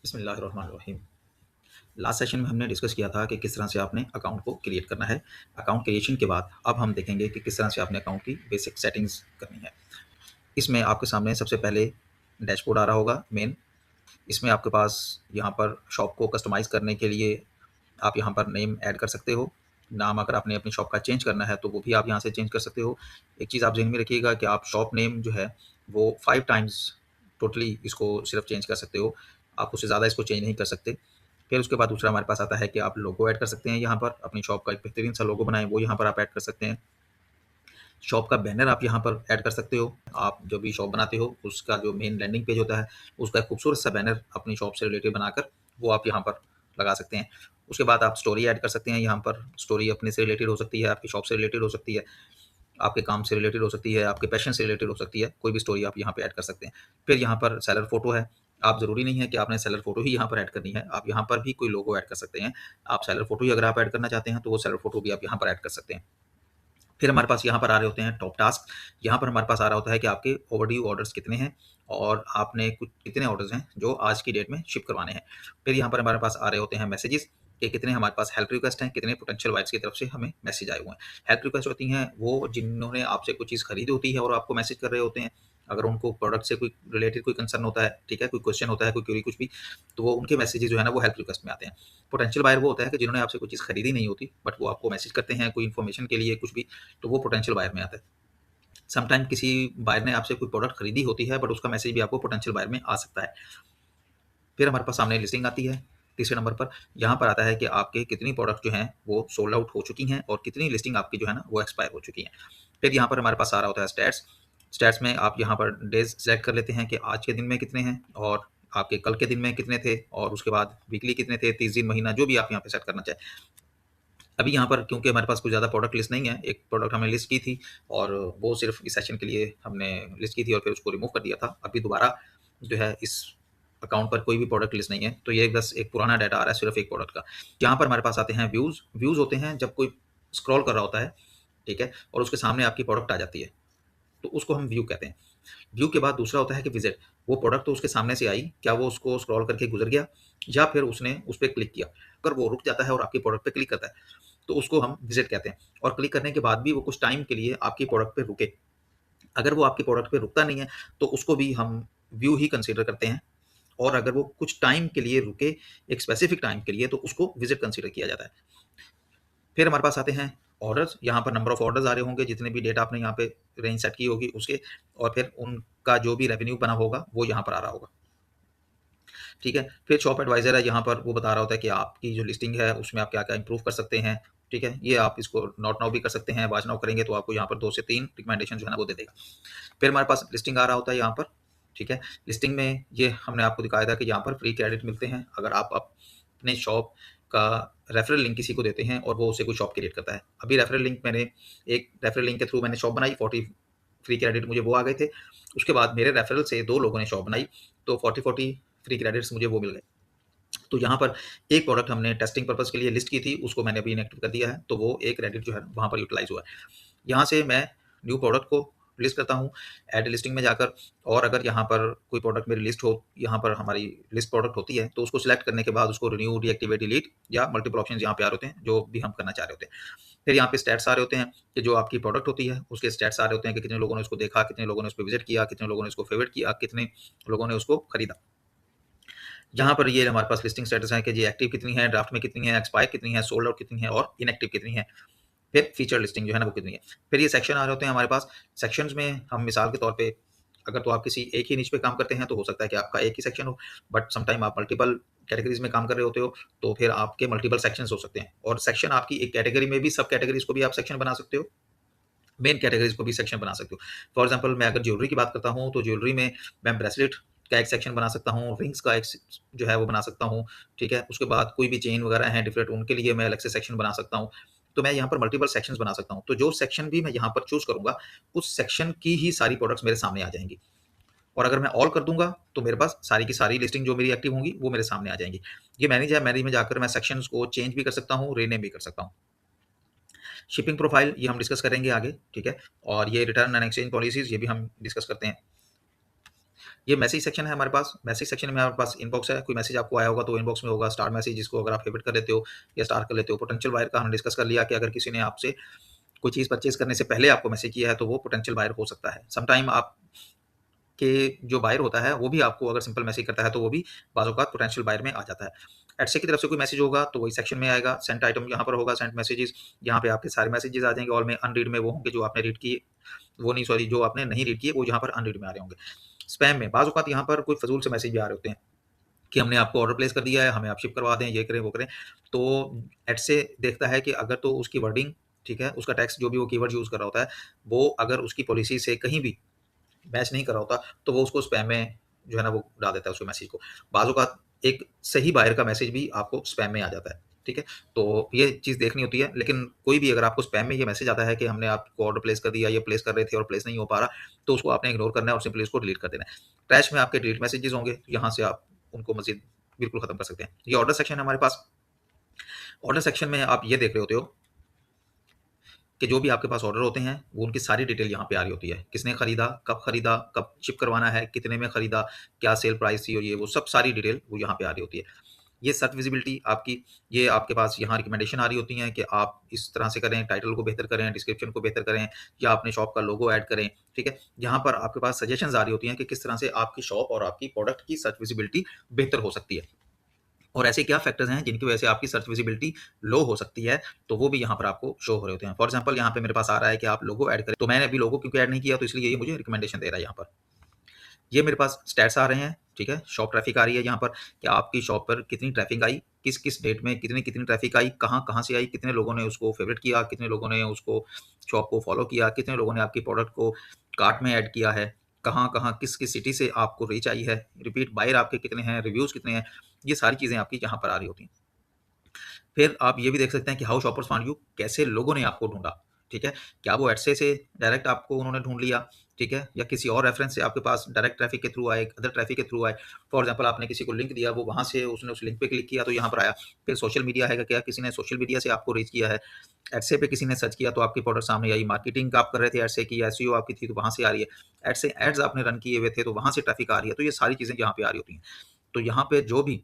बिस्मिल्लाहिर्रहमानिर्रहीम। Last session में हमने डिस्कस किया था कि किस तरह से आपने अकाउंट को क्रिएट करना है। अकाउंट क्रिएशन के बाद अब हम देखेंगे कि किस तरह से आपने अकाउंट की बेसिक सेटिंग्स करनी है। इसमें आपके सामने सबसे पहले डैशबोर्ड आ रहा होगा मेन। इसमें आपके पास यहाँ पर शॉप को कस्टमाइज़ करने के लिए आप यहाँ पर नेम ऐड कर सकते हो। नाम अगर आपने अपनी शॉप का चेंज करना है तो वो भी आप यहाँ से चेंज कर सकते हो। एक चीज़ आप ज़हन में रखिएगा कि आप शॉप नेम जो है वो 5 टाइम्स टोटली इसको सिर्फ चेंज कर सकते हो। आप उससे ज़्यादा इसको चेंज नहीं कर सकते। फिर उसके बाद दूसरा हमारे पास आता है कि आप लोगो ऐड कर सकते हैं। यहाँ पर अपनी शॉप का एक बेहतरीन सा लोगो बनाएं, वो यहाँ पर आप ऐड कर सकते हैं। शॉप का बैनर आप यहाँ पर ऐड कर सकते हो। आप जो भी शॉप बनाते हो उसका जो मेन लैंडिंग पेज होता है उसका एक खूबसूरत सा बैनर अपनी शॉप से रिलेटेड बनाकर वो आप यहाँ पर लगा सकते हैं। उसके बाद आप स्टोरी ऐड कर सकते हैं। यहाँ पर स्टोरी अपने से रिलेटेड हो सकती है, आपकी शॉप से रिलेटेड हो सकती है, आपके काम से रिलेटेड हो सकती है, आपके पैशन से रिलेटेड हो सकती है। कोई भी स्टोरी आप यहाँ पे ऐड कर सकते हैं। फिर यहाँ पर सेलर फोटो है। आप ज़रूरी नहीं है कि आपने सेलर फोटो ही यहाँ पर ऐड करनी है, आप यहाँ पर भी कोई लोगो ऐड कर सकते हैं। आप सेलर फोटो ही अगर आप ऐड करना चाहते हैं तो वो सेलर फोटो भी आप यहाँ पर ऐड कर सकते हैं। फिर हमारे पास यहाँ पर आ रहे होते हैं टॉप टास्क। यहाँ पर हमारे पास आ रहा होता है कि आपके ओवरड्यू ऑर्डर्स कितने हैं और आपने कुछ कितने ऑर्डर्स हैं जो आज की डेट में शिप करवाने हैं। फिर यहाँ पर हमारे पास आ रहे होते हैं मैसेजेस कि कितने हमारे पास हेल्प रिक्वेस्ट हैं, कितने पोटेंशियल बायर्स की तरफ से हमें मैसेज आए हुए हैं। हेल्प रिक्वेस्ट होती हैं वो जिन्होंने आपसे कोई चीज़ खरीदी होती है और आपको मैसेज कर रहे होते हैं। अगर उनको प्रोडक्ट से कोई रिलेटेड कोई कंसर्न होता है, ठीक है, कोई क्वेश्चन होता है, कोई क्वेरी कुछ भी, तो वो उनके मैसेजेस जो है ना वो हेल्प रिक्वेस्ट में आते हैं। पोटेंशियल बायर वो होता है कि जिन्होंने आपसे कोई चीज़ खरीदी नहीं होती बट वो आपको मैसेज करते हैं कोई इन्फॉर्मेशन के लिए कुछ भी, तो वो पोटेंशियल बायर में आता है। समटाइम किसी बायर ने आपसे कोई प्रोडक्ट खरीदी होती है बट उसका मैसेज भी आपको पोटेंशियल बायर में आ सकता है। फिर हमारे पास सामने लिस्टिंग आती है तीसरे नंबर पर। यहाँ पर आता है कि आपके कितनी प्रोडक्ट जो हैं वो सोल्ड आउट हो चुकी हैं और कितनी लिस्टिंग आपकी जो है ना वो एक्सपायर हो चुकी हैं। फिर यहाँ पर हमारे पास आ रहा होता है स्टैट्स। स्टैट्स में आप यहाँ पर डेज सेलेक्ट कर लेते हैं कि आज के दिन में कितने हैं और आपके कल के दिन में कितने थे और उसके बाद वीकली कितने थे, 30 दिन, महीना, जो भी आप यहाँ पे सेट करना चाहें। अभी यहाँ पर क्योंकि हमारे पास कुछ ज़्यादा प्रोडक्ट लिस्ट नहीं है, एक प्रोडक्ट हमने लिस्ट की थी और वो सिर्फ इस सेशन के लिए हमने लिस्ट की थी और फिर उसको रिमूव कर दिया था। अभी दोबारा जो है इस अकाउंट पर कोई भी प्रोडक्ट लिस्ट नहीं है, तो ये बस एक पुराना डाटा आ रहा है सिर्फ एक प्रोडक्ट का। यहाँ पर हमारे पास आते हैं व्यूज़। व्यूज़ होते हैं जब कोई स्क्रॉल कर रहा होता है, ठीक है, और उसके सामने आपकी प्रोडक्ट आ जाती है, तो उसको हम व्यू कहते हैं। व्यू के बाद दूसरा होता है कि विजिट। वो प्रोडक्ट तो उसके सामने से आई, क्या वो उसको स्क्रॉल करके गुजर गया या फिर उसने उस पर क्लिक किया। अगर वो रुक जाता है और आपकी प्रोडक्ट पे क्लिक करता है तो उसको हम विजिट कहते हैं। और क्लिक करने के बाद भी वो कुछ टाइम के लिए आपकी प्रोडक्ट पे रुके, अगर वो आपकी प्रोडक्ट पे रुकता नहीं है तो उसको भी हम व्यू ही कंसीडर करते हैं। और अगर वो कुछ टाइम के लिए रुके, एक स्पेसिफिक टाइम के लिए, तो उसको विजिट कंसीडर किया जाता है। फिर हमारे पास आते हैं ऑर्डर्स। यहाँ पर नंबर ऑफ ऑर्डर्स आ रहे होंगे, जितने भी डेटा आपने यहाँ पे रेंज सेट की होगी उसके, और फिर उनका जो भी रेवेन्यू बना होगा वो यहाँ पर आ रहा होगा, ठीक है। फिर शॉप एडवाइजर है, यहाँ पर वो बता रहा होता है कि आपकी जो लिस्टिंग है उसमें आप क्या क्या इंप्रूव कर सकते हैं, ठीक है। ये आप इसको नोट नाउ भी कर सकते हैं, वाच नाउ करेंगे तो आपको यहाँ पर 2 से 3 रिकमेंडेशन जो है ना वो दे देगा। फिर हमारे पास लिस्टिंग आ रहा होता है यहाँ पर, ठीक है। लिस्टिंग में ये हमने आपको दिखाया था कि यहाँ पर फ्री क्रेडिट मिलते हैं अगर आप अपने शॉप का रेफरल लिंक किसी को देते हैं और वो उससे कोई शॉप क्रिएट करता है। अभी रेफरल लिंक मैंने एक रेफरल लिंक के थ्रू मैंने शॉप बनाई, 40 फ्री क्रेडिट मुझे वो आ गए थे। उसके बाद मेरे रेफरल से 2 लोगों ने शॉप बनाई, तो 40 फ्री क्रेडिट्स मुझे वो मिल गए। तो यहाँ पर एक प्रोडक्ट हमने टेस्टिंग पर्पस के लिए लिस्ट की थी, उसको मैंने अभी इनएक्टिव कर दिया है, तो वो एक क्रेडिट जो है वहाँ पर यूटिलाइज हुआ है। यहाँ से मैं न्यू प्रोडक्ट को लिस्ट करता हूँ ऐड लिस्टिंग में जाकर, और अगर यहाँ पर कोई प्रोडक्ट मेरी लिस्ट हो, यहाँ पर हमारी लिस्ट प्रोडक्ट होती है, तो उसको सिलेक्ट करने के बाद उसको रिन्यू, डीएक्टिवेट, डिलीट या मल्टीपल ऑप्शन यहाँ पे आ रहे होते हैं जो भी हम करना चाह रहे होते हैं। फिर यहाँ पे स्टैट्स आ रहे होते हैं कि जो आपकी प्रोडक्ट होती है उसके स्टैट्स आ रहे होते हैं कि कितने लोगों ने उसको देखा, कितने लोगों ने उस पर विजिट किया, कितने लोगों ने उसको फेवरेट किया, कितने लोगों ने उसको खरीदा। यहाँ पर ये हमारे पास लिस्टिंग स्टेटस है कि जी एक्टिव कितनी है, ड्राफ्ट में कितनी है, एक्सपायर कितनी है, सोल्ड आउट कितनी है और इनएक्टिव कितनी है। फिर फीचर लिस्टिंग जो है ना वो कितनी है। फिर ये सेक्शन आ रहे होते हैं हमारे पास। सेक्शंस में हम मिसाल के तौर पे, अगर तो आप किसी एक ही निच पे काम करते हैं तो हो सकता है कि आपका एक ही सेक्शन हो, बट समटाइम आप मल्टीपल कैटेगरीज में काम कर रहे होते हो तो फिर आपके मल्टीपल सेक्शंस हो सकते हैं। और सेक्शन आपकी एक कैटेगरी में भी सब कैटेगरीज को भी आप सेक्शन बना सकते हो, मेन कैटेगरीज को भी सेक्शन बना सकते हो। फॉर एग्जाम्पल मैं अगर ज्वेलरी की बात करता हूँ तो ज्वेलरी में मैं ब्रेसलेट का एक सेक्शन बना सकता हूँ, रिंग्स का एक जो है वो बना सकता हूँ, ठीक है। उसके बाद कोई भी चेन वगैरह हैं डिफरेंट, उनके लिए मैं अलग से सेक्शन बना सकता हूँ। तो मैं यहाँ पर मल्टीपल सेक्शंस बना सकता हूँ। तो जो सेक्शन भी मैं यहाँ पर चूज करूंगा उस सेक्शन की ही सारी प्रोडक्ट्स मेरे सामने आ जाएंगी। और अगर मैं ऑल कर दूंगा तो मेरे पास सारी की सारी लिस्टिंग जो मेरी एक्टिव होंगी वो मेरे सामने आ जाएंगी। ये मैनेज में जाकर मैं सेक्शंस को चेंज भी कर सकता हूँ, रीनेम भी कर सकता हूँ। शिपिंग प्रोफाइल ये हम डिस्कस करेंगे आगे, ठीक है। और ये रिटर्न एंड एक्सचेंज पॉलिसीज ये भी हम डिस्कस करते हैं। ये मैसेज सेक्शन है हमारे पास। मैसेज सेक्शन में हमारे पास इनबॉक्स है, कोई मैसेज आपको आया होगा तो इनबॉक्स में होगा। स्टार मैसेज, जिसको अगर आप फेवरेट कर लेते हो या स्टार कर लेते हो। पोटेंशियल बायर का हमने डिस्कस कर लिया कि अगर किसी ने आपसे कोई चीज़ परचेज़ करने से पहले आपको मैसेज किया है तो वो पोटेंशियल बायर हो सकता है। समटाइम आप के जो बायर होता है वो भी आपको अगर सिंपल मैसेज करता है तो वो भी बाज़ औक़ात पोटेंशियल बायर में आ जाता है। एडसे की तरफ से कोई मैसेज होगा तो वही सेक्शन में आएगा। सेंट आइटम यहाँ पर होगा, सेंट मैसेजेस, यहाँ पे आपके सारे मैसेजेस आ जाएँगे। ऑल में अनरीड में वो होंगे जो आपने रीड किए, वो नहीं सॉरी जो आपने नहीं रीड किए वो यहाँ पर अनरीड में आ रहे होंगे। स्पैम में बाज़ औक़ात यहाँ पर कोई फ़िज़ूल से मैसेज भी आ रहे होते हैं कि हमने आपको ऑर्डर प्लेस कर दिया है, हमें आप शिप करवा दें, ये करें, वो करें। तो एडसे देखता है कि अगर तो उसकी वर्डिंग ठीक है, उसका टेक्स्ट जो भी वो कीवर्ड यूज़ कर रहा होता है, वो अगर उसकी पॉलिसी से कहीं भी मैच नहीं कर रहा होता, तो वो उसको स्पैम में जो है ना वो डाल देता है उसके मैसेज को। बाज़ औक़ात एक सही बायर का मैसेज भी आपको स्पैम में आ जाता है, ठीक है? तो ये चीज़ देखनी होती है, लेकिन कोई भी अगर आपको स्पैम में ये मैसेज आता है कि हमने आपको ऑर्डर प्लेस कर दिया, ये प्लेस कर रहे थे और प्लेस नहीं हो पा रहा, तो उसको आपने इग्नोर करना है और सिंपली उसको डिलीट कर देना है। ट्रैश में आपके डिलीट मैसेजेस होंगे, यहाँ से आप उनको मज़ीद बिल्कुल खत्म कर सकते हैं। ये ऑर्डर सेक्शन है हमारे पास। ऑर्डर सेक्शन में आप ये देख रहे होते हो कि जो भी आपके पास ऑर्डर होते हैं, वो उनकी सारी डिटेल यहाँ पे आ रही होती है। किसने खरीदा, कब शिप करवाना है, कितने में खरीदा, क्या सेल प्राइस थी और ये वो सब सारी डिटेल वो यहाँ पे आ रही होती है। ये सर्च विजिबिलिटी आपकी, ये आपके पास यहाँ रिकमेंडेशन आ रही होती हैं कि आप इस तरह से करें, टाइटल को बेहतर करें, डिस्क्रिप्शन को बेहतर करें या अपने शॉप का लोगो ऐड करें, ठीक है? यहाँ पर आपके पास सजेशंस आ रही होती हैं कि किस तरह से आपकी शॉप और आपकी प्रोडक्ट की सर्च विजिबिलिटी बेहतर हो सकती है। और ऐसे क्या फैक्टर्स हैं जिनकी वजह से आपकी सर्च विजिबिलिटी लो हो सकती है, तो वो भी यहाँ पर आपको शो हो रहे होते हैं। फॉर एग्ज़ाम्पल यहाँ पे मेरे पास आ रहा है कि आप लोगो ऐड करें, तो मैंने अभी लोगो क्योंकि ऐड नहीं किया तो इसलिए ये मुझे रिकमेंडेशन दे रहा है यहाँ पर। ये मेरे पास स्टैट्स आ रहे हैं, ठीक है? शॉप ट्रैफिक आ रही है यहाँ पर कि आपकी शॉप पर कितनी ट्रैफिक आई, किस-किस डेट में कितनी-कितनी ट्रैफिक आई, कहाँ-कहाँ से आई, कितने लोगों ने उसको फ़ेवरेट किया, कितने लोगों ने उसको शॉप को फ़ॉलो किया, कितने लोगों ने आपकी प्रोडक्ट को कार्ट में ऐड किया है, कहाँ-कहाँ, किस-किस सिटी से आपको रीच आई है, रिपीट बायर आपके कितने हैं, रिव्यूज़ कितने हैं, ये सारी चीज़ें आपकी यहाँ पर आ रही होती हैं। फिर आप ये भी देख सकते हैं कि हाउ शॉपर्स फाउंड यू, कैसे लोगों ने आपको ढूँढा, ठीक है? क्या वो एडसे से डायरेक्ट आपको उन्होंने ढूँढ लिया, ठीक है? या किसी और रेफरेंस से आपके पास डायरेक्ट ट्रैफिक के थ्रू आए, अदर ट्रैफिक के थ्रू आए। फॉर एग्ज़ाम्पल आपने किसी को लिंक दिया, वो वहाँ से उसने उस लिंक पे क्लिक किया तो यहाँ पर आया। फिर सोशल मीडिया है क्या, किसी ने सोशल मीडिया से आपको रीच किया है। एडसे पे किसी ने सर्च किया तो आपकी प्रोडक्ट सामने आई। मार्केटिंग आप कर रहे थे एडसे की, एसईओ आपकी थी तो वहाँ से आ रही है। एडसे एड्स आपने रन किए हुए थे तो वहाँ से ट्रैफिक आ रही है। तो ये सारी चीज़ें यहाँ पे आ रही होती हैं। तो यहाँ पे जो भी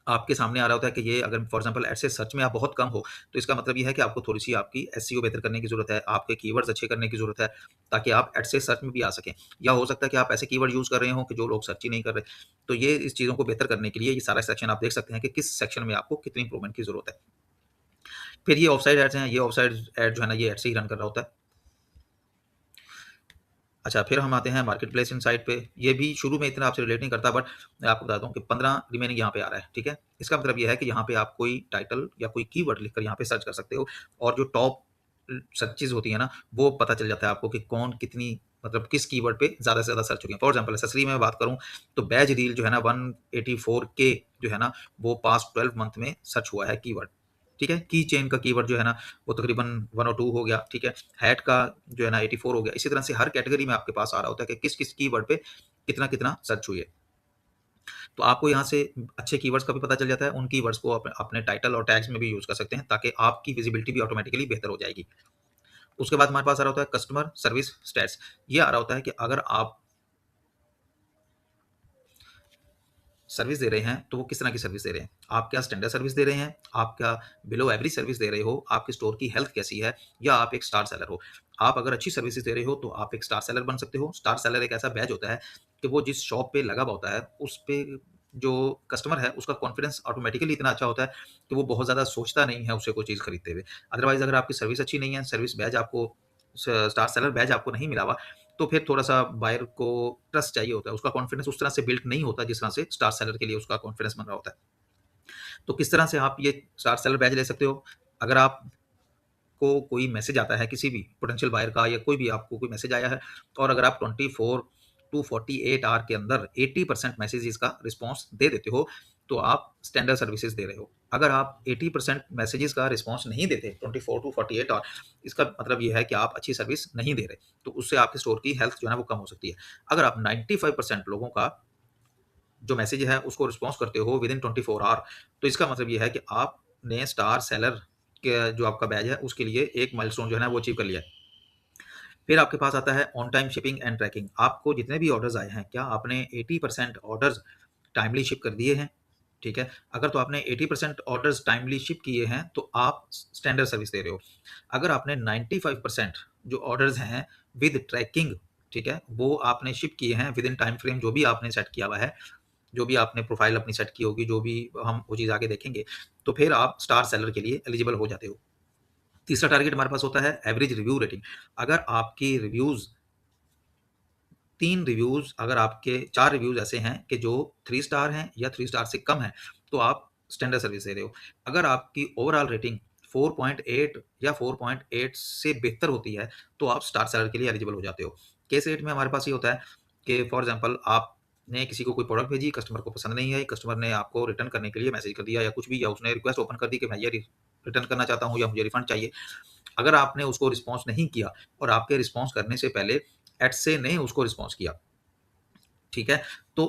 आपके सामने आ रहा होता है कि ये अगर फॉर एग्ज़ाम्पल ऐसे सर्च में आप बहुत कम हो, तो इसका मतलब ये है कि आपको थोड़ी-सी आपकी एसईओ बेहतर करने की ज़रूरत है, आपके कीवर्ड्स अच्छे करने की ज़रूरत है, ताकि आप ऐसे सर्च में भी आ सकें। या हो सकता है कि आप ऐसे कीवर्ड यूज़ कर रहे हों कि जो लोग सर्च ही नहीं कर रहे। तो ये इस चीज़ों को बेहतर करने के लिए ये सारा सेक्शन आप देख सकते हैं कि किस सेक्शन में आपको कितनी इम्प्रूवमेंट की ज़रूरत है। फिर ये ऑफ साइड एड्स हैं, ये ऑफ साइड एड जो है ना ये एड से ही रन कर रहा होता है। अच्छा, फिर हम आते हैं मार्केट प्लेस इनसाइट पे। ये भी शुरू में इतना आपसे रिलेट नहीं करता, बट मैं आपको बताता हूँ कि 15 रिमेनिंग यहाँ पे आ रहा है, ठीक है? इसका मतलब ये है कि यहाँ पे आप कोई टाइटल या कोई कीवर्ड लिखकर यहाँ पे सर्च कर सकते हो और जो टॉप सर्चेज़ होती है ना, वो पता चल जाता है आपको कि कौन कितनी मतलब किस कीवर्ड पे ज़्यादा से ज़्यादा सर्च हो गया। फॉर एग्ज़ाम्पल एक्सेसरी में बात करूँ तो बैज रील जो है ना 184 के जो है ना, वो पास्ट 12 मंथ में सर्च हुआ है कीवर्ड, ठीक है? की चेन का कीवर्ड जो है ना, वो तकरीबन 102 हो गया, ठीक है? हैट का जो है ना 84 हो गया। इसी तरह से हर कैटेगरी में आपके पास आ रहा होता है कि किस-किस कीवर्ड पे कितना-कितना सर्च हुई है। तो आपको यहाँ से अच्छे कीवर्ड्स का भी पता चल जाता है, उन कीवर्ड्स को अपने टाइटल और टैग्स में भी यूज़ कर सकते हैं, ताकि आपकी विज़िबिलिटी भी ऑटोमैटिकली बेहतर हो जाएगी। उसके बाद हमारे पास आ रहा होता है कस्टमर सर्विस स्टैट्स। ये आ रहा होता है कि अगर आप सर्विस दे रहे हैं, तो वो किस तरह की सर्विस दे रहे हैं? आप क्या स्टैंडर्ड सर्विस दे रहे हैं? आप क्या बिलो एवरेज सर्विस दे रहे हो? आपके स्टोर की हेल्थ कैसी है? या आप एक स्टार सेलर हो? आप अगर अच्छी सर्विसेज़ दे रहे हो, तो आप एक स्टार सेलर बन सकते हो। स्टार सेलर एक ऐसा बैज होता है कि वो जिस शॉप पे लगा हुआ होता है, उस पे जो कस्टमर है, उसका कॉन्फिडेंस ऑटोमैटिकली इतना अच्छा होता है कि वो बहुत ज़्यादा सोचता नहीं है उसे कोई चीज़ खरीदते हुए। अदरवाइज़ अगर आपकी सर्विस अच्छी नहीं है, सर्विस बैज आपको स स्टार सेलर बैज आपको नहीं मिला हुआ, तो फिर थोड़ा-सा बायर को ट्रस्ट चाहिए होता है। उसका कॉन्फिडेंस उस तरह से बिल्ड नहीं होता जिस तरह से स्टार सेलर के लिए उसका कॉन्फिडेंस बन रहा होता है। तो किस तरह से आप ये स्टार सेलर बैज ले सकते हो? अगर आपको कोई मैसेज आता है किसी भी पोटेंशियल बायर का या कोई भी आपको कोई मैसेज आया है और अगर आप 24 टू 48 आवर के अंदर 80% मैसेजेस का रिस्पॉन्स दे देते हो, तो आप स्टैंडर्ड सर्विसेज़ दे रहे हो। अगर आप 80% मैसेजेस का रिस्पॉन्स नहीं देते 24 टू 48 आवर, इसका मतलब ये है कि आप अच्छी सर्विस नहीं दे रहे। तो उससे आपके स्टोर की हेल्थ जो है ना वो कम हो सकती है। अगर आप 95% लोगों का जो मैसेज है उसको रिस्पॉन्स करते हो विदिन 24 आवर, तो इसका मतलब ये है कि आपने स्टार सेलर के जो आपका बैज है उसके लिए एक माइलस्टोन जो है ना वो अचीव कर लिया है। फिर आपके पास आता है on time shipping and tracking. आपको जितने भी ऑर्डर्स आए हैं, क्या आपने 80% ऑर्डर्स टाइमली शिप कर दिए हैं? ठीक है, अगर तो आपने 80% ऑर्डर्स टाइमली शिप किए हैं, तो आप स्टैंडर्ड सर्विस दे रहे हो। अगर आपने 95% जो ऑर्डर्स हैं विद ट्रैकिंग, ठीक है, वो आपने शिप किए हैं विद इन टाइम फ्रेम जो भी आपने सेट किया हुआ है, जो भी आपने प्रोफाइल अपनी सेट की होगी, जो भी हम वो चीज़ आगे देखेंगे, तो फिर आप स्टार सेलर के लिए एलिजिबल हो जाते हो। तीसरा टारगेट हमारे पास होता है एवरेज रिव्यू रेटिंग। अगर आपकी रिव्यूज़ 3 रिव्यूज़, अगर आपके 4 रिव्यूज़ ऐसे हैं कि जो 3 स्टार हैं या 3 स्टार से कम हैं, तो आप स्टैंडर्ड सर्विस दे रहे हो। अगर आपकी ओवरऑल रेटिंग 4.8 या 4.8 से बेहतर होती है, तो आप स्टार सेलर के लिए एलिजिबल हो जाते हो। केस रेट में हमारे पास ये होता है कि फॉर एग्ज़ाम्पल आपने किसी को कोई प्रोडक्ट भेजी, कस्टमर को पसंद नहीं आई, कस्टमर ने आपको रिटर्न करने के लिए मैसेज कर दिया या कुछ भी, या उसने रिक्वेस्ट ओपन कर दी कि मैं ये रिटर्न करना चाहता हूँ या मुझे रिफंड चाहिए। अगर आपने उसको रिस्पॉन्स नहीं किया और आपके रिस्पॉन्स करने से पहले एडसे ने उसको रिस्पॉन्स किया, ठीक है? तो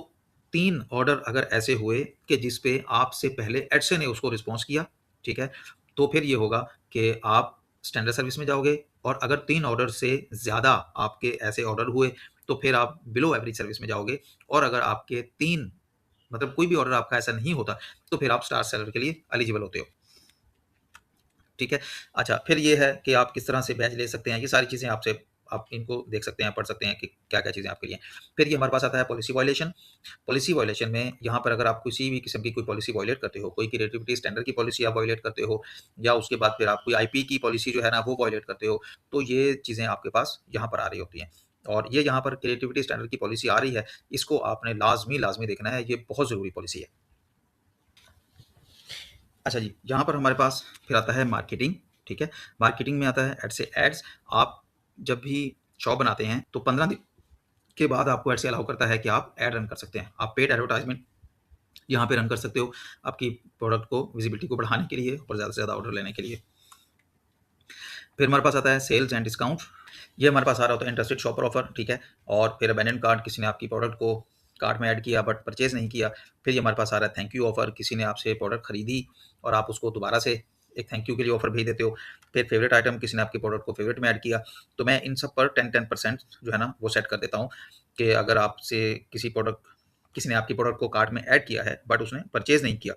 3 ऑर्डर अगर ऐसे हुए कि जिस पे आपसे पहले एडसे ने उसको रिस्पॉन्स किया, ठीक है? तो फिर ये होगा कि आप स्टैंडर्ड सर्विस में जाओगे, और अगर 3 ऑर्डर से ज़्यादा आपके ऐसे ऑर्डर हुए, तो फिर आप बिलो एवरेज सर्विस में जाओगे, और अगर आपके 3 मतलब कोई भी ऑर्डर आपका ऐसा नहीं होता, तो फिर आप स्टार सेलर के लिए एलिजिबल होते हो। ठीक है? अच्छा, फिर ये है कि आप किस तरह से बैच ले सकते हैं, ये सारी चीज़ें आपसे आप इनको देख सकते हैं, पढ़ सकते हैं कि क्या-क्या चीज़ें आपके लिए हैं। फिर ये हमारे पास आता है पॉलिसी वायलेशन। पॉलिसी वायलेशन में यहाँ पर अगर आप किसी भी किस्म की कोई पॉलिसी वायलेट करते हो, कोई क्रिएटिविटी स्टैंडर्ड की पॉलिसी आप वायलेट करते हो, या उसके बाद फिर आप कोई आईपी की पॉलिसी जो है ना वो वायलेट करते हो, तो ये चीज़ें आपके पास यहाँ पर आ रही होती हैं। और ये यहाँ पर क्रिएटिविटी स्टैंडर्ड की पॉलिसी आ रही है, इसको आपने लाज़मी देखना है, ये बहुत ज़रूरी पॉलिसी है। अच्छा जी, यहाँ पर हमारे पास फिर आता है मार्केटिंग, ठीक है? मार्केटिंग में आता है ऐड से एड्स। आप जब भी शॉप बनाते हैं, तो 15 दिन के बाद आपको ऐड से अलाउ करता है कि आप ऐड रन कर सकते हैं। आप पेड एडवर्टाइज़मेंट यहाँ पे रन कर सकते हो, आपकी प्रोडक्ट को विज़िबिलिटी को बढ़ाने के लिए और ज़्यादा से ज़्यादा ऑर्डर लेने के लिए। फिर हमारे पास आता है सेल्स एंड डिस्काउंट। ये हमारे पास आ रहा होता है इंटरेस्टेड शॉपर ऑफर, ठीक है? और फिर अबैंडन कार्ट, किसी ने आपकी प्रोडक्ट को कार्ट में ऐड किया बट परचेज़ नहीं किया। फिर ये हमारे पास आ रहा है थैंक यू ऑफर, किसी ने आपसे प्रोडक्ट खरीदी और आप उसको दोबारा से एक थैंक यू के लिए ऑफर भेज देते हो। फिर फेवरेट आइटम, किसी ने आपकी प्रोडक्ट को फेवरेट में ऐड किया। तो मैं इन सब पर 10% जो है ना वो सेट कर देता हूँ कि अगर आपसे किसी ने आपकी प्रोडक्ट को कार्ट में ऐड किया है बट उसने परचेज़ नहीं किया,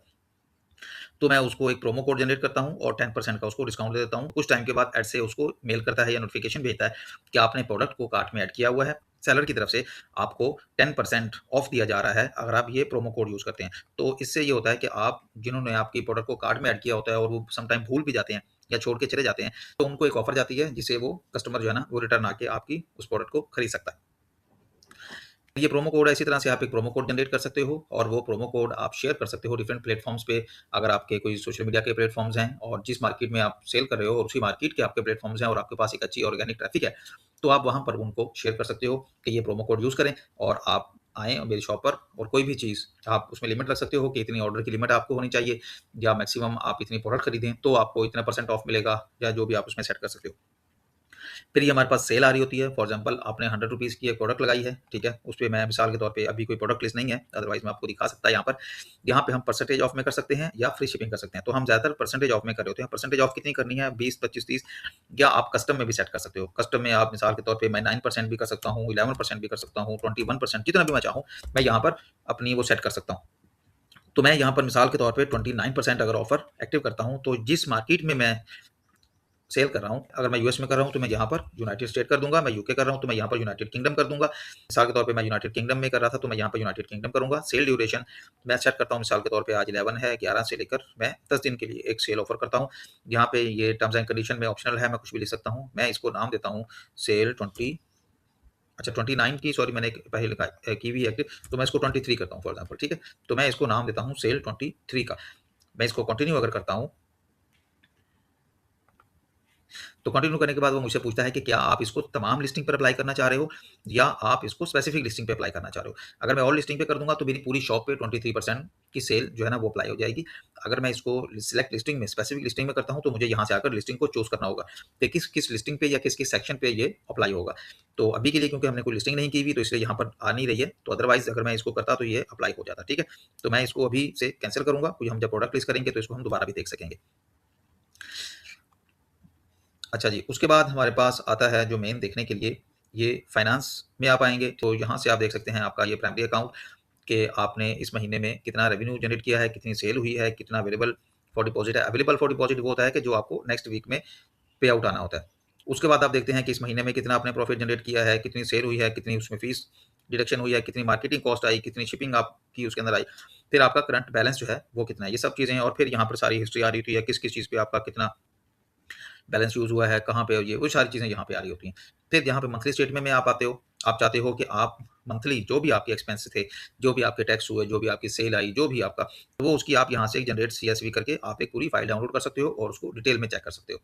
तो मैं उसको एक प्रोमो कोड जनरेट करता हूँ और 10% का उसको डिस्काउंट दे देता हूँ। कुछ टाइम के बाद ऐड से उसको मेल करता है या नोटिफिकेशन भेजता है कि आपने प्रोडक्ट को कार्ट में ऐड किया हुआ है। सेलर की तरफ से आपको 10% ऑफ दिया जा रहा है अगर आप ये प्रोमो कोड यूज़ करते हैं। तो इससे ये होता है कि आप जिन्होंने आपकी प्रोडक्ट को कार्ट में ऐड किया होता है और वो समटाइम भूल भी जाते हैं या छोड़ के चले जाते हैं, तो उनको एक ऑफर जाती है जिससे वो कस्टमर जो है ना वो रिटर्न आके आपकी उस प्रोडक्ट को खरीद सकता है। ये प्रोमो कोड है, इसी तरह से आप एक प्रोमो कोड जनरेट कर सकते हो और वो प्रोमो कोड आप शेयर कर सकते हो डिफरेंट प्लेटफॉर्म्स पे। अगर आपके कोई सोशल मीडिया के प्लेटफॉर्म्स हैं और जिस मार्केट में आप सेल कर रहे हो और उसी मार्केट के आपके प्लेटफॉर्म्स हैं और आपके पास एक अच्छी ऑर्गेनिक ट्रैफिक है, तो आप वहाँ पर उनको शेयर कर सकते हो कि ये प्रोमो कोड यूज़ करें और आप आएँ मेरी शॉप पर, और कोई भी चीज़ आप उसमें लिमिट रख सकते हो कि इतनी ऑर्डर की लिमिट आपको होनी चाहिए, या मैक्सिमम आप इतनी प्रोडक्ट खरीदें तो आपको इतना परसेंट ऑफ मिलेगा, या जो भी आप उसमें सेट कर सकते हो। फिर ये हमारे पास सेल आ रही होती है। फॉर एग्जांपल आपने 100 रुपीज़ की एक प्रोडक्ट लगाई है, ठीक है? उसपे मैं मिसाल के तौर पे अभी कोई प्रोडक्ट लिस्ट नहीं है, अदरवाइज़ मैं आपको दिखा सकता यहाँ पर। यहाँ पे हम परसेंटेज ऑफ में कर सकते हैं या फ्री शिपिंग कर सकते हैं। तो हम ज़्यादातर परसेंटेज ऑफ में कर रहे होते हैं। परसेंटेज ऑफ कितनी करनी है? 20, 25, 30, या आप कस्टम में भी सेट कर सकते हो। कस्टम में आप मिसाल के तौर पे मैं 9% भी कर सकता हूँ, 11% भी कर सकता हूँ, 21%, जितना भी मैं चाहूँ, मैं यहाँ पर अपनी वो सेट कर सकता हूँ। तो मैं यहाँ पर मिसाल के तौर पे 29% अगर ऑफर एक्टिव करता हूँ, तो जिस मार्केट में मैं सेल कर रहा हूँ, अगर मैं यूएस में कर रहा हूँ तो मैं यहाँ पर यूनाइटेड स्टेट कर दूंगा, मैं यूके कर रहा हूँ तो मैं यहाँ पर यूनाइटेड किंगडम कर दूंगा। मिसाल के तौर पे मैं यूनाइटेड किंगडम में कर रहा था तो मैं यहाँ पर यूनाइटेड किंगडम करूंगा। सेल ड्यूरेशन मैं सेट करता हूँ, मिसाल के तौर पे आज 11 है, 11 से लेकर मैं 10 दिन के लिए एक सेल ऑफर करता हूँ। यहाँ पे ये टर्म्स एंड कंडीशन में ऑप्शनल है, मैं कुछ भी लिख सकता हूँ। मैं इसको नाम देता हूँ सेल 20, अच्छा 29 की, सॉरी मैंने पहले लिखा की हुई एक्टिव, तो मैं इसको 23 करता हूँ फॉर एग्जाम्पल, ठीक है? तो मैं इसको नाम देता हूँ सेल 23 का। मैं इसको कंटिन्यू अगर करता हूँ, तो कंटिन्यू करने के बाद वो मुझसे पूछता है कि क्या आप इसको तमाम लिस्टिंग पर अप्लाई करना चाह रहे हो या आप इसको स्पेसिफिक लिस्टिंग पे अप्लाई करना चाह रहे हो। अगर मैं ऑल लिस्टिंग पे कर दूंगा तो मेरी पूरी शॉप पे 23% की सेल जो है ना वो अप्लाई हो जाएगी। अगर मैं इसको सिलेक्ट लिस्टिंग में, स्पेसिफिक लिस्टिंग में करता हूँ, तो मुझे यहाँ से आकर लिस्टिंग को चूज करना होगा कि किस किस लिस्टिंग पे या किस किस सेक्शन पे ये अप्लाई होगा। तो अभी के लिए क्योंकि हमने कोई लिस्टिंग नहीं की हुई तो इसलिए यहाँ पर आ नहीं रही है, तो अदरवाइज अगर मैं इसको करता तो ये अप्लाई हो जाता, ठीक है? तो मैं इसको अभी से कैंसिल करूंगा, क्योंकि हम जब प्रोडक्ट लिस्ट करेंगे तो इसको हम दोबारा भी देख सकेंगे। अच्छा जी, उसके बाद हमारे पास आता है जो मेन देखने के लिए, ये फाइनेंस में आप आएँगे, तो यहाँ से आप देख सकते हैं आपका ये प्राइमरी अकाउंट कि आपने इस महीने में कितना रेवेन्यू जनरेट किया है, कितनी सेल हुई है, कितना अवेलेबल फॉर डिपॉज़िट है। अवेलेबल फॉर डिपॉज़िट वो होता है कि जो आपको नेक्स्ट वीक में पे आउट आना होता है। उसके बाद आप देखते हैं कि इस महीने में कितना आपने प्रॉफ़िट जनरेट किया है, कितनी सेल हुई है, कितनी उसमें फ़ीस डिडक्शन हुई है, कितनी मार्केटिंग कॉस्ट आई, कितनी शिपिंग आपकी उसके अंदर आई। फिर आपका करंट बैलेंस जो है वो कितना है, ये सब चीज़ें हैं और फिर यहाँ पर सारी हिस्ट्री आ रही होती है, किस-किस चीज़ पे आपका कितना बैलेंस यूज़ हुआ है, कहाँ पे ये वो सारी चीज़ें यहाँ पे आ रही होती हैं। फिर यहाँ पे मंथली स्टेटमेंट में आप आते हो, आप चाहते हो कि आप मंथली जो भी आपके एक्सपेंस थे, जो भी आपके टैक्स हुए, जो भी आपकी सेल आई, जो भी आपका, वो उसकी आप यहाँ से जनरेट सीएसवी करके आप एक पूरी फाइल डाउनलोड कर सकते हो और उसको डिटेल में चेक कर सकते हो।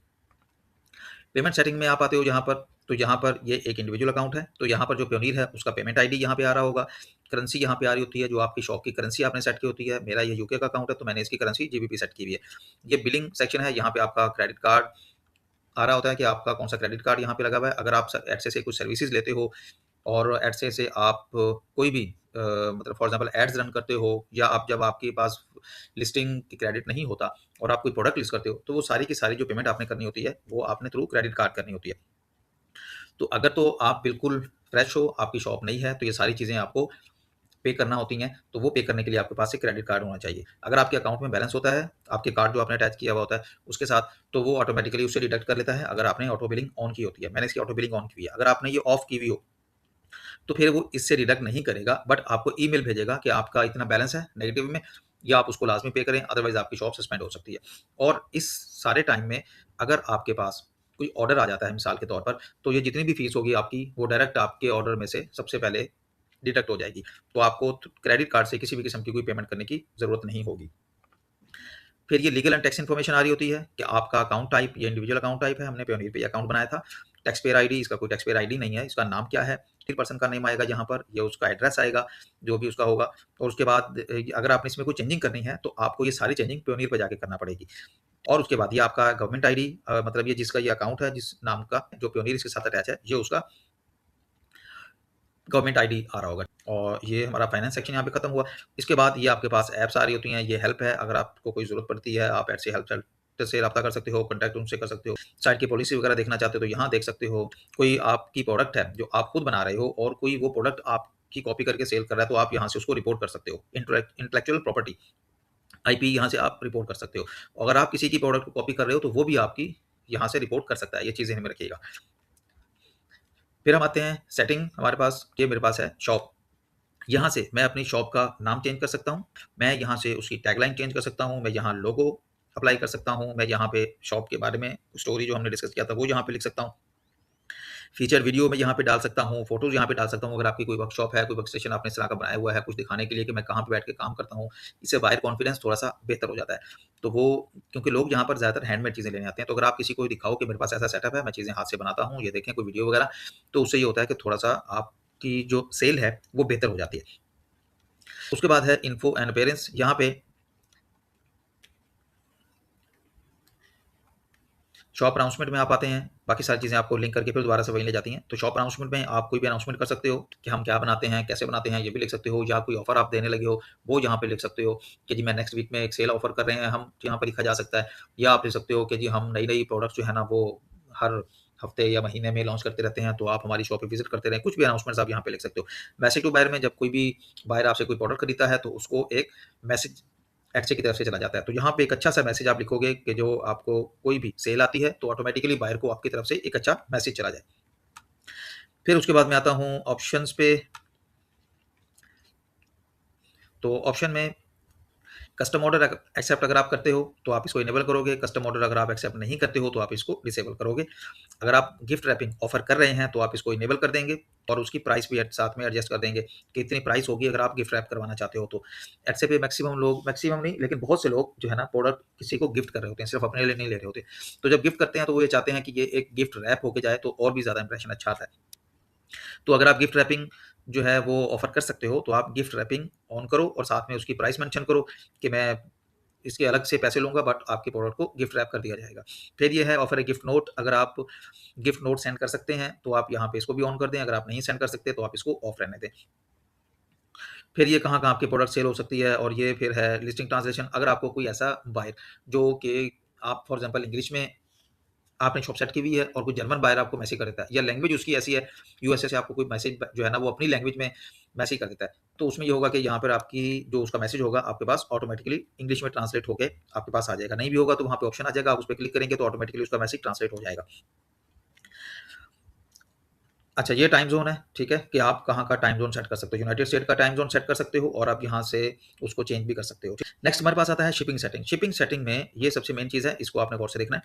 पेमेंट सेटिंग में आप आते हो जहाँ पर, तो यहाँ पर ये एक इंडिविजुअल अकाउंट है, तो यहाँ पर जो पेयोनियर है उसका पेमेंट आईडी यहाँ पे आ रहा होगा। करेंसी यहाँ पे आ रही होती है, जो आपकी शॉप की करेंसी आपने सेट की होती है। मेरा ये यूके का अकाउंट है, तो मैंने इसकी करेंसी जीबीपी सेट की हुई है। ये बिलिंग सेक्शन है, यहाँ पे आपका क्रेडिट कार्ड आ रहा होता है कि आपका कौन-सा क्रेडिट कार्ड यहाँ पे लगा हुआ है। अगर आप स एडसे से कुछ सर्विसेज़ लेते हो और एडसे से आप कोई भी मतलब फॉर एग्ज़ाम्पल एड्स रन करते हो या आप जब आपके पास लिस्टिंग की क्रेडिट नहीं होता और आप कोई प्रोडक्ट लिस्ट करते हो, तो वो सारी की सारी जो पेमेंट आपने करनी होती है, वो आपने थ्रू क्रेडिट कार्ड करनी होती है। तो अगर तो आप बिल्कुल फ्रेश हो, आपकी शॉप नई है, तो ये सारी चीज़ें आपको पे करना होती हैं, तो वो पे करने के लिए आपके पास एक क्रेडिट कार्ड होना चाहिए। अगर आपके अकाउंट में बैलेंस होता है, आपके कार्ड जो आपने अटैच किया हुआ होता है, उसके साथ, तो वो ऑटोमैटिकली उससे डिडक्ट कर लेता है, अगर आपने ऑटो बिलिंग ऑन की होती है। मैंने इसकी ऑटो बिलिंग ऑन की हुई है। अगर आपने ये ऑफ की हुई हो, तो फिर वो इससे डिडक्ट नहीं करेगा, बट आपको ईमेल भेजेगा कि आपका इतना बैलेंस है नेगेटिव में, या आप उसको लाज़मी पे करें, अदरवाइज़ आपकी शॉप सस्पेंड हो सकती है। और इस सारे टाइम में अगर आपके पास कोई ऑर्डर आ जाता है मिसाल के तौर पर, तो ये जितनी भी फीस होगी आपकी, वो डायरेक्ट आपके ऑर्डर में से सबसे पहले डिडक्ट हो जाएगी। तो आपको क्रेडिट कार्ड से किसी भी किस्म की कोई पेमेंट करने की ज़रूरत नहीं होगी। फिर ये लीगल एंड टैक्स इन्फॉर्मेशन आ रही होती है कि आपका अकाउंट टाइप, ये इंडिविजुअल अकाउंट टाइप है, हमने पेयोनियर पे अकाउंट बनाया था। टैक्स पेयर आईडी, इसका कोई टैक्स पेयर आईडी नहीं है, इसका नाम क्या है, पर्सन का नेम आएगा यहाँ पर, ये उसका एड्रेस आएगा, जो भी उसका होगा। और उसके बाद अगर आपने इसमें कोई चेंजिंग करनी है, तो आपको ये सारी चेंजिंग पेयोनियर पे जाके करना पड़ेगी। और उसके बाद ये आपका गवर्नमेंट आईडी, मतलब ये जिसका ये अकाउंट है, जिस नाम का जो पेयोनियर इसके साथ अटैच है, ये उसका गवर्नमेंट आईडी आ रहा होगा। और ये हमारा फाइनेंस सेक्शन यहाँ पे खत्म हुआ। इसके बाद ये आपके पास ऐप्स आ रही होती हैं, ये हेल्प है, अगर आपको कोई ज़रूरत पड़ती है, आप ऐसे हेल्प सेंटर से राब्ता कर सकते हो, कॉन्टैक्ट उनसे कर सकते हो। साइट की पॉलिसी वगैरह देखना चाहते हो, तो यहाँ देख सकते हो। कोई आपकी प्रोडक्ट है, जो आप खुद बना रहे हो और कोई वो प्रोडक्ट आपकी कॉपी करके सेल कर रहा है, तो आप यहाँ से उसको रिपोर्ट कर सकते हो। इंटेलेक्चुअल प्रॉपर्टी, आईपी यहाँ से आप रिपोर्ट कर सकते हो। अगर आप किसी की प्रोडक्ट को कॉपी कर रहे हो, तो वो भी आपकी यहाँ से रिपोर्ट कर सकता है, ये चीज़ ध्यान में रखिएगा। फिर हम आते हैं सेटिंग हमारे पास, ये मेरे पास है शॉप। यहाँ से मैं अपनी शॉप का नाम चेंज कर सकता हूँ, मैं यहाँ से उसकी टैगलाइन चेंज कर सकता हूँ, मैं यहाँ लोगो अप्लाई कर सकता हूँ, मैं यहाँ पे शॉप के बारे में स्टोरी जो हमने डिस्कस किया था वो यहाँ पे लिख सकता हूँ। फीचर वीडियो मैं यहाँ पे डाल सकता हूँ, फ़ोटोज़ यहाँ पे डाल सकता हूँ। अगर आपकी कोई वर्कशॉप है, कोई वर्क स्टेशन आपने इस तरह का बनाया हुआ है, कुछ दिखाने के लिए कि मैं कहाँ पे बैठ के काम करता हूँ, इससे बाहर कॉन्फिडेंस थोड़ा-सा बेहतर हो जाता है। तो वो, क्योंकि लोग यहाँ पर ज़्यादातर हैंडमेड चीज़ें लेने आते हैं, तो अगर आप किसी को दिखाओ कि मेरे पास ऐसा सेटअप है, मैं चीज़ें हाथ से बनाता हूँ, ये देखें कोई वीडियो वगैरह, तो उससे ये होता है कि थोड़ा-सा आपकी जो सेल है, वो बेहतर हो जाती है। उसके बाद है इन्फो एंड अपीयरेंस, यहाँ पे शॉप अनाउंसमेंट में आप आते हैं, बाकी सारी चीज़ें आपको लिंक करके फिर दोबारा से वहीं ले जाती हैं। तो शॉप अनाउंसमेंट में आप कोई भी अनाउंसमेंट कर सकते हो कि हम क्या बनाते हैं, कैसे बनाते हैं, ये भी लिख सकते हो, या कोई ऑफ़र आप देने लगे हो, वो यहाँ पे लिख सकते हो कि जी मैं नेक्स्ट वीक में एक सेल ऑफ़र कर रहे हैं हम, यहाँ पर लिखा जा सकता है। या आप लिख सकते हो कि जी हम नई-नई प्रोडक्ट्स जो है ना वो हर हफ्ते या महीने में लॉन्च करते रहते हैं, तो आप हमारी शॉप पे विज़िट करते रहें। कुछ भी अनाउंसमेंट्स आप यहाँ पे लिख सकते हो। मैसेज टू बायर में जब कोई भी बायर आपसे कोई प्रोडक्ट खरीदता है, तो उसको एक मैसेज एडसे की तरफ से चला जाता है। तो यहाँ पे एक अच्छा-सा मैसेज आप लिखोगे कि जो आपको कोई भी सेल आती है, तो ऑटोमैटिकली बायर को आपकी तरफ से एक अच्छा मैसेज चला जाए। फिर उसके बाद मैं आता हूँ ऑप्शंस पे, तो ऑप्शन में कस्टम ऑर्डर एक्सेप्ट अगर आप करते हो, तो आप इसको इनेबल करोगे। कस्टम ऑर्डर अगर आप एक्सेप्ट नहीं करते हो, तो आप इसको डिसेबल करोगे। अगर आप गिफ्ट रैपिंग ऑफर कर रहे हैं, तो आप इसको इनेबल कर देंगे और उसकी प्राइस भी साथ में एडजस्ट कर देंगे कि इतनी प्राइस होगी अगर आप गिफ्ट रैप करवाना चाहते हो तो। ऐसे पे मैक्सिमम लोग, मैक्सिमम नहीं लेकिन बहुत से लोग जो है ना प्रोडक्ट किसी को गिफ्ट कर रहे होते हैं, सिर्फ अपने लिए नहीं ले रहे होते। तो जब गिफ्ट करते हैं, तो वो ये चाहते हैं कि ये एक गिफ्ट रैप होके जाए, तो और भी ज़्यादा इंप्रेशन अच्छा आता है। तो अगर आप गिफ्ट रैपिंग जो है वो ऑफ़र कर सकते हो, तो आप गिफ्ट रैपिंग ऑन करो और साथ में उसकी प्राइस मेंशन करो कि मैं इसके अलग से पैसे लूँगा, बट आपके प्रोडक्ट को गिफ्ट रैप कर दिया जाएगा। फिर ये है ऑफ़र ए गिफ्ट नोट, अगर आप गिफ्ट नोट सेंड कर सकते हैं, तो आप यहाँ पे इसको भी ऑन कर दें, अगर आप नहीं सेंड कर सकते, तो आप इसको ऑफ रहने दें। फिर ये कहाँ-कहाँ आपकी प्रोडक्ट सेल हो सकती है, और ये फिर है लिस्टिंग ट्रांसलेशन, अगर आपको कोई ऐसा बायर जो कि आप फॉर एग्ज़ाम्पल इंग्लिश में आपने शॉप सेट की हुई है और कोई जर्मन बायर आपको मैसेज कर देता है या लैंग्वेज उसकी ऐसी है, यूएसए से आपको कोई मैसेज जो है ना वो अपनी लैंग्वेज में मैसेज कर देता है, तो उसमें ये होगा कि यहाँ पर आपकी जो उसका मैसेज होगा आपके पास ऑटोमेटिकली इंग्लिश में ट्रांसलेट होके आपके पास आ जाएगा। नहीं भी होगा तो वहाँ पे ऑप्शन आ जाएगा, आप उस पे क्लिक करेंगे तो ऑटोमेटिकली उसका मैसेज ट्रांसलेट हो जाएगा। अच्छा, ये टाइम ज़ोन है, ठीक है? कि आप कहाँ का टाइम ज़ोन सेट कर सकते हो। यूनाइटेड स्टेट का टाइम ज़ोन सेट कर सकते हो और आप यहाँ से उसको चेंज भी कर सकते हो। नेक्स्ट हमारे पास आता है शिपिंग सेटिंग। शिपिंग सेटिंग में ये सबसे मेन चीज़ है, इसको आपने गौर से देखना है।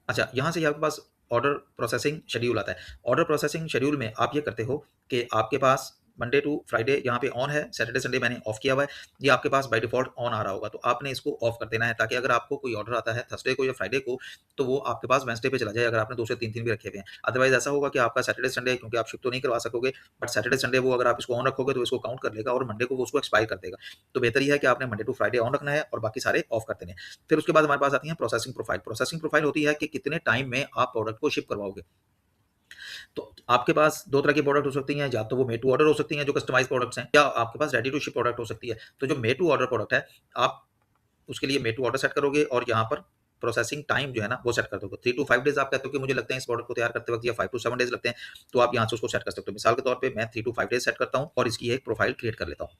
अच्छा, यहाँ से ये आपके पास ऑर्डर प्रोसेसिंग शेड्यूल आता है। ऑर्डर प्रोसेसिंग शेड्यूल में आप ये करते हो कि आपके पास मंडे टू फ्राइडे यहाँ पे ऑन है, सैटरडे संडे मैंने ऑफ किया हुआ है। ये आपके पास बाय डिफ़ॉल्ट ऑन आ रहा होगा, तो आपने इसको ऑफ कर देना है ताकि अगर आपको कोई ऑर्डर आता है थर्सडे को या फ्राइडे को, तो वो आपके पास वेडनेसडे पे चला जाए अगर आपने 2 से 3 दिन भी रखे हुए हैं। अदरवाइज़ ऐसा होगा कि आपका सैटरडे संडे क्योंकि आप शिप तो नहीं करवा सकोगे, बट सैटरडे संडे वो अगर आप इसको ऑन रखोगे तो इसको काउंट कर लेगा और मंडे को वो उसको एक्सपायर कर देगा। तो बेहतर ये है कि आपने मंडे टू फ्राइडे ऑन रखना है और बाकी सारे ऑफ कर देने हैं। फिर उसके बाद हमारे पास आती है प्रोसेसिंग प्रोफाइल। प्रोसेसिंग प्रोफाइल होती है कि कितने टाइम में आप प्रोडक्ट को शिप करवाओगे। तो आपके पास 2 तरह की प्रोडक्ट हो सकती हैं, या तो वो मेड टू ऑर्डर हो सकती हैं जो कस्टमाइज़ प्रोडक्ट्स हैं, या आपके पास रेडी टू शिप प्रोडक्ट हो सकती है। तो जो मेड टू ऑर्डर प्रोडक्ट है, आप उसके लिए मेड टू ऑर्डर सेट करोगे और यहाँ पर प्रोसेसिंग टाइम जो है ना वो सेट कर दोगे। 3 टू 5 डेज़ आप कहते हो कि मुझे लगते हैं इस प्रोडक्ट को तैयार करते वक़्त, या 5 टू 7 डेज़ लगते हैं, तो आप यहाँ से उसको सेट कर सकते हो। मिसाल के तौर पे मैं 3 टू 5 डेज़ सेट करता हूँ और इसकी एक प्रोफाइल क्रिएट कर लेता हूँ।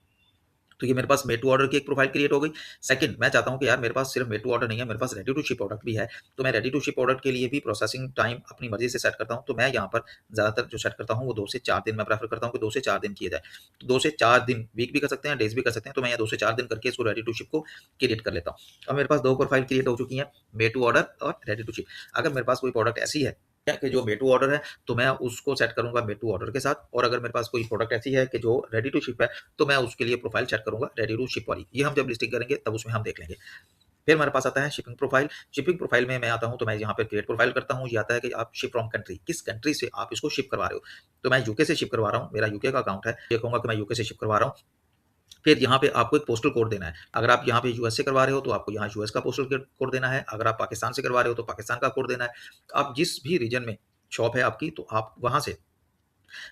तो ये मेरे पास मेड टू ऑर्डर की एक प्रोफाइल क्रिएट हो गई। सेकंड, मैं चाहता हूँ कि यार मेरे पास सिर्फ मेड टू ऑर्डर नहीं है, मेरे पास रेडी टू शिप प्रोडक्ट भी है। तो मैं रेडी टू शिप प्रोडक्ट के लिए भी प्रोसेसिंग टाइम अपनी मर्ज़ी से सेट करता हूँ। तो मैं यहाँ पर ज़्यादातर जो सेट करता हूँ वो 2 से 4 दिन मैं प्रेफ़र करता हूँ कि 2 से 4 दिन किए जाए। तो 2 से 4 दिन, वीक भी कर सकते हैं, डेज़ भी कर सकते हैं। तो मैं यहाँ 2 से 4 दिन करके इसको रेडी टू शिप को क्रिएट कर लेता हूँ। अब मेरे पास 2 प्रोफाइल क्रिएट हो चुकी हैं, मेड टू ऑर्डर और रेडी टू शिप। अगर मेरे पास कोई प्रोडक्ट ऐसी है क्या कि जो मेड टू ऑर्डर है, तो मैं उसको सेट करूँगा मेड टू ऑर्डर के साथ, और अगर मेरे पास कोई प्रोडक्ट ऐसी है कि जो रेडी टू शिप है, तो मैं उसके लिए प्रोफाइल सेट करूँगा रेडी टू शिप वाली। ये हम जब लिस्टिंग करेंगे तब उसमें हम देख लेंगे। फिर हमारे पास आता है शिपिंग प्रोफाइल। शिपिंग प्रोफाइल में मैं आता हूँ तो मैं यहाँ पे क्रिएट प्रोफाइल करता हूँ। ये आता है कि आप शिप फ्रॉम कंट्री, किस कंट्री से आप इसको शिप करवा रहे हो। तो मैं यूके से शिप करवा रहा हूँ, मेरा यूके का अकाउंट है, ये कहूँगा कि मैं यूके से शिप करवा रहा हूँ। फिर यहाँ पे आपको एक पोस्टल कोड देना है। अगर आप यहाँ पे यूएस से करवा रहे हो तो आपको यहाँ यूएस का पोस्टल कोड देना है। अगर आप पाकिस्तान से करवा रहे हो तो पाकिस्तान का कोड देना है। आप जिस भी रीजन में शॉप है आपकी, तो आप वहाँ से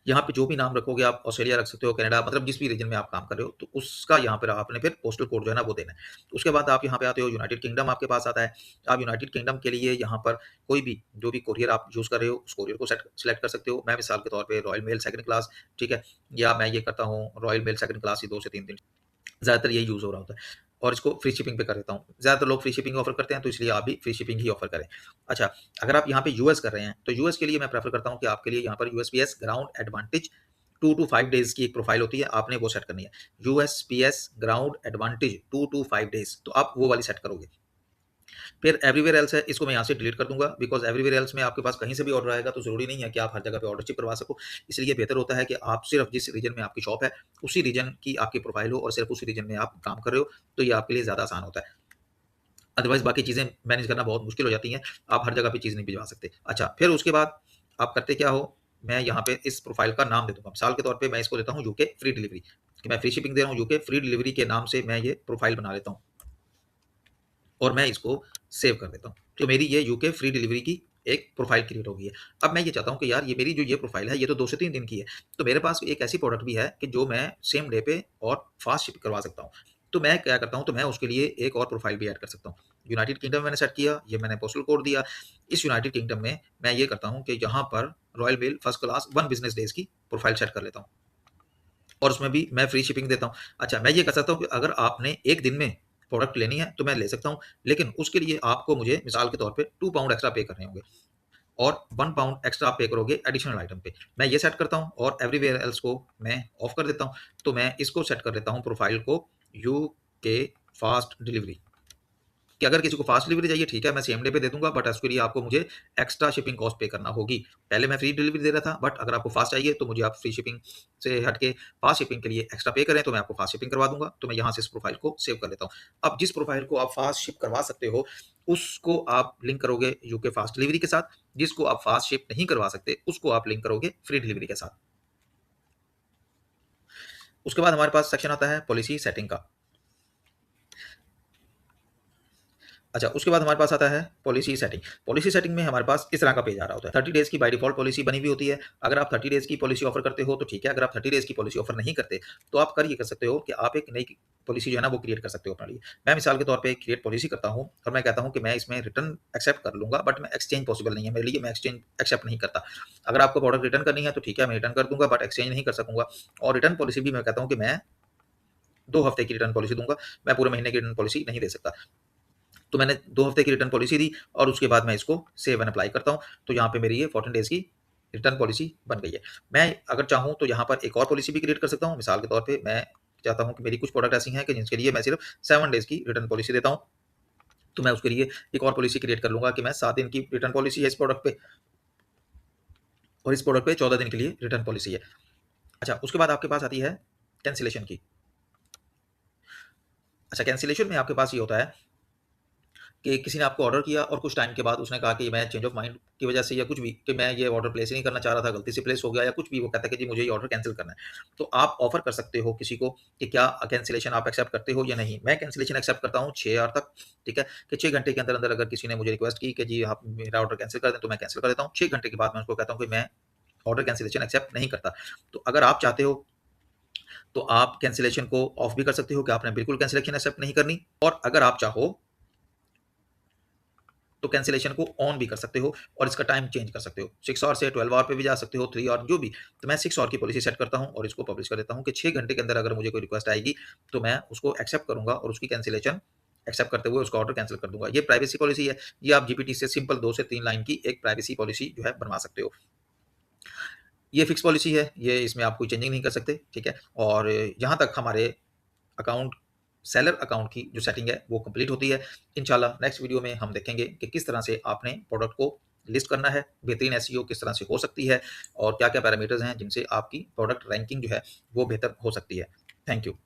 यहाँ पे जो भी नाम रखोगे, आप ऑस्ट्रेलिया रख सकते हो, कनाडा, मतलब जिस भी रीजन में आप काम कर रहे हो, तो उसका यहाँ पर आपने फिर पोस्टल कोड जो है ना वो देना है। उसके बाद आप यहाँ पे आते हो, यूनाइटेड किंगडम आपके पास आता है। आप यूनाइटेड किंगडम के लिए यहाँ पर कोई भी जो भी कोरियर आप यूज़ कर रहे हो, उस कोरियर को सेलेक्ट कर सकते हो। मैं मिसाल के तौर पे रॉयल मेल सेकंड क्लास, ठीक है? या मैं ये करता हूँ रॉयल मेल सेकंड क्लास ही 2 से 3 दिन, ज़्यादातर यही यूज़ हो रहा होता है, और इसको फ्री शिपिंग पे कर देता हूँ। ज़्यादातर लोग फ्री शिपिंग ऑफ़र करते हैं, तो इसलिए आप भी फ्री शिपिंग ही ऑफ़र करें। अच्छा, अगर आप यहाँ पे यूएस कर रहे हैं, तो यूएस के लिए मैं प्रेफ़र करता हूँ कि आपके लिए यहाँ पर USPS ground advantage 2 to 5 days की एक प्रोफ़ाइल होती है, आपने वो सेट करनी है। USPS ground advantage 2 to 5 days, तो आप वो वाली सेट करोगे। फिर एवरीवेयर एल्स है, इसको मैं यहाँ से डिलीट कर दूँगा, बिकॉज़ एवरीवेयर एल्स में आपके पास कहीं से भी ऑर्डर आएगा, तो ज़रूरी नहीं है कि आप हर जगह पे ऑर्डर शिप करवा सको। इसलिए बेहतर होता है कि आप सिर्फ़ जिस रीजन में आपकी शॉप है, उसी रीजन की आपकी प्रोफ़ाइल हो और सिर्फ़ उसी रीजन में आप काम कर रहे हो, तो ये आपके लिए ज़्यादा आसान होता है। अदरवाइज़ बाकी चीज़ें मैनेज करना बहुत मुश्किल हो जाती हैं, आप हर जगह पे चीज़ नहीं भिजवा सकते। अच्छा, फिर उसके बाद आप करते क्या हो, मैं यहाँ पे इस प्रोफ़ाइल का नाम दे दूँगा। मिसाल के तौर पे मैं इसको देता हूँ यूके फ्री डिलीवरी, कि मैं फ्री शिपिंग दे रहा हूँ, यूके फ्री डिलीवरी के नाम से मैं ये प्रोफ़ाइल बना लेता हूँ। और मैं इसको सेव कर देता हूँ। तो मेरी ये यूके फ्री डिलीवरी की एक प्रोफ़ाइल क्रिएट हो गई है। अब मैं ये चाहता हूँ कि यार ये मेरी जो ये प्रोफ़ाइल है, ये तो 2 से 3 दिन की है। तो मेरे पास एक ऐसी प्रोडक्ट भी है कि जो मैं सेम डे पे और फ़ास्ट शिप करवा सकता हूँ। तो मैं क्या करता हूँ, तो मैं उसके लिए एक और प्रोफ़ाइल भी ऐड कर सकता हूँ। यूनाइटेड किंगडम मैंने सेट किया, ये मैंने पोस्टल कोड दिया। इस यूनाइटेड किंगडम में मैं ये करता हूँ कि यहाँ पर Royal Mail first class 1 business days की प्रोफ़ाइल सेट कर लेता हूँ। और उसमें भी मैं फ्री शिपिंग देता हूँ। अच्छा, मैं ये कर सकता हूँ कि अगर आपने 1 दिन में प्रोडक्ट लेनी है, तो मैं ले सकता हूँ, लेकिन उसके लिए आपको मुझे मिसाल के तौर पे 2 पाउंड एक्स्ट्रा पे करने होंगे और 1 पाउंड एक्स्ट्रा आप पे करोगे एडिशनल आइटम पे। मैं ये सेट करता हूँ और एवरीवेयर एल्स को मैं ऑफ कर देता हूँ। तो मैं इसको सेट कर देता हूँ प्रोफाइल को यूके फास्ट डिलीवरी, कि अगर किसी को फास्ट डिलीवरी चाहिए, ठीक है, मैं सेम डे पे दे दूँगा, बट उसके लिए आपको मुझे एक्स्ट्रा शिपिंग कॉस्ट पे करना होगी। पहले मैं फ्री डिलीवरी दे रहा था, बट अगर आपको फास्ट चाहिए तो मुझे आप फ्री शिपिंग से हट के फास्ट शिपिंग के लिए एक्स्ट्रा पे करें, तो मैं आपको फास्ट शिपिंग करवा दूँगा। तो मैं यहाँ से इस प्रोफाइल को सेव कर लेता हूँ। अब जिस प्रोफाइल को आप फास्ट शिप करवा सकते हो, उसको आप लिंक करोगे यूके फास्ट डिलीवरी के साथ, जिसको आप फास्ट शिप नहीं करवा सकते, उसको आप लिंक करोगे फ्री डिलीवरी के साथ। उसके बाद हमारे पास सेक्शन आता है पॉलिसी सेटिंग का। अच्छा, उसके बाद हमारे पास आता है पॉलिसी सेटिंग। पॉलिसी सेटिंग में हमारे पास इस तरह का पेज आ रहा होता है। 30 डेज़ की बाय डिफ़ॉल्ट पॉलिसी बनी हुई होती है। अगर आप 30 डेज़ की पॉलिसी ऑफ़र करते हो तो ठीक है, अगर आप 30 डेज़ की पॉलिसी ऑफ़र नहीं करते, तो आप कर ये कर सकते हो कि आप एक नई पॉलिसी जो है ना वो क्रिएट कर सकते हो अपने लिए। मैं मिसाल के तौर पे क्रिएट पॉलिसी करता हूँ और मैं कहता हूँ कि मैं इसमें रिटर्न एक्सेप्ट कर लूँगा, बट मैं एक्सचेंज पॉसिबल नहीं है मेरे लिए, मैं एक्सचेंज एक्सेप्ट नहीं करता। अगर आपको प्रोडक्ट रिटर्न करनी है तो ठीक है, मैं रिटर्न कर दूँगा, बट एक्सचेंज नहीं कर सकूँगा। और रिटर्न पॉलिसी भी मैं कहता हूँ कि मैं 2 हफ़्ते की रिटर्न पॉलिसी दूँगा, मैं पूरे महीने की रिटर्न पॉलिसी नहीं दे सकता। तो मैंने 2 हफ्ते की रिटर्न पॉलिसी दी और उसके बाद मैं इसको सेव एंड अप्लाई करता हूँ, तो यहाँ पे मेरी ये 14 डेज़ की रिटर्न पॉलिसी बन गई है। मैं अगर चाहूँ तो यहाँ पर एक और पॉलिसी भी क्रिएट कर सकता हूँ। मिसाल के तौर पे मैं चाहता हूँ कि मेरी कुछ प्रोडक्ट ऐसी हैं कि जिनके लिए मैं सिर्फ़ 7 डेज़ की रिटर्न पॉलिसी देता हूँ, तो मैं उसके लिए एक और पॉलिसी क्रिएट कर लूँगा कि मैं 7 दिन की रिटर्न पॉलिसी है इस प्रोडक्ट पे और इस प्रोडक्ट पे 14 दिन के लिए रिटर्न पॉलिसी है। अच्छा, उसके बाद आपके पास आती है कैंसिलेशन की। अच्छा, कैंसिलेशन में आपके पास ये होता है कि किसी ने आपको ऑर्डर किया और कुछ टाइम के बाद उसने कहा कि मैं चेंज ऑफ माइंड की वजह से या कुछ भी कि मैं ये ऑर्डर प्लेस ही नहीं करना चाह रहा था, गलती से प्लेस हो गया या कुछ भी, वो कहता है कि जी मुझे ये ऑर्डर कैंसिल करना है। तो आप ऑफ़र कर सकते हो किसी को कि क्या कैंसिलेशन आप एक्सेप्ट करते हो या नहीं। मैं कैंसिलेशन एक्सेप्ट करता हूँ 6 आवर तक, ठीक है? कि 6 घंटे के अंदर-अंदर अगर किसी ने मुझे रिक्वेस्ट की कि जी आप मेरा ऑर्डर कैंसल कर दें, तो मैं कैंसल कर देता हूँ। 6 घंटे के बाद मैं उसको कहता हूँ कि मैं ऑर्डर कैंसिलेशन एक्सेप्ट नहीं करता। तो अगर आप चाहते हो तो आप कैंसिलेशन को ऑफ भी कर सकते हो कि आपने बिल्कुल कैंसिलेशन एक्सेप्ट नहीं करनी, और अगर आप चाहो तो कैंसिलेशन को ऑन भी कर सकते हो और इसका टाइम चेंज कर सकते हो। 6 आवर से 12 आवर पे भी जा सकते हो, 3 आवर जो भी। तो मैं 6 आवर की पॉलिसी सेट करता हूँ और इसको पब्लिश कर देता हूँ कि 6 घंटे के अंदर अगर मुझे कोई रिक्वेस्ट आएगी, तो मैं उसको एक्सेप्ट करूँगा और उसकी कैंसिलेशन एक्सेप्ट करते हुए उसका ऑर्डर कैंसल कर दूँगा। ये प्राइवेसी पॉलिसी है। ये आप जीपीटी से सिंपल 2 से 3 लाइन की एक प्राइवेसी पॉलिसी जो है बनवा सकते हो। ये फिक्स पॉलिसी है, ये इसमें आप कोई चेंजिंग नहीं कर सकते, ठीक है? और यहाँ तक हमारे अकाउंट सेलर अकाउंट की जो सेटिंग है वो कंप्लीट होती है। इंशाल्लाह नेक्स्ट वीडियो में हम देखेंगे कि किस तरह से आपने प्रोडक्ट को लिस्ट करना है, बेहतरीन एसईओ किस तरह से हो सकती है और क्या-क्या पैरामीटर्स हैं जिनसे आपकी प्रोडक्ट रैंकिंग जो है वो बेहतर हो सकती है। Thank you.